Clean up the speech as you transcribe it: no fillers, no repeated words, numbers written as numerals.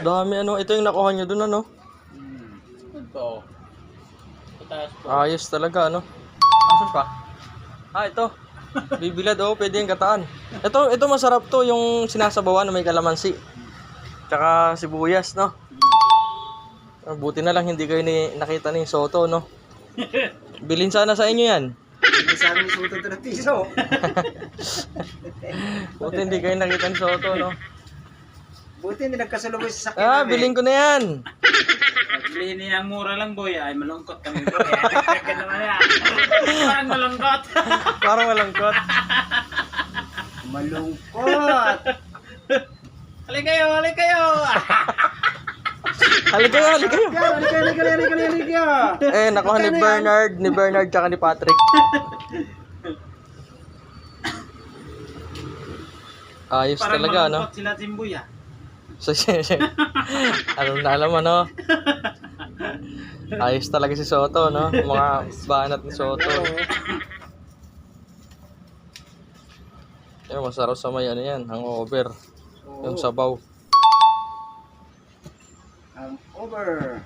Dami ano. Ito yung nakuha nyo dun ano. Ito. Pataas po. Ayos talaga ano. Asan pa? Ito. Bibilad pwede yung gataan. Ito masarap to yung sinasabawan na may kalamansi. Tsaka sibuyas no. Buti na lang hindi kayo nakita ni Soto no. Bilin sana sa inyo yan. Hindi sa amin suto ito ng piso. Buti hindi kayo nakita ni Soto no. Buti hindi nagkasalubay sa sakyan Bilin ko na yan. Bilhin niya ang mura lang boy. Ay malungkot kami boy. Ganun naman yan. Parang malungkot. Parang malangkot. Malungkot. Halik kayo, halik kayo. Halika kayo. Halika. Nakuha ni Bernard tsaka ni Patrick. Ayos Parang talaga no. malungkot sila Timboy ah. So, alam na alam ano. Ayos talaga si Soto no. Mga banat ni Soto. Masarap sa may ano yan, hangover. Yung sabaw. Over.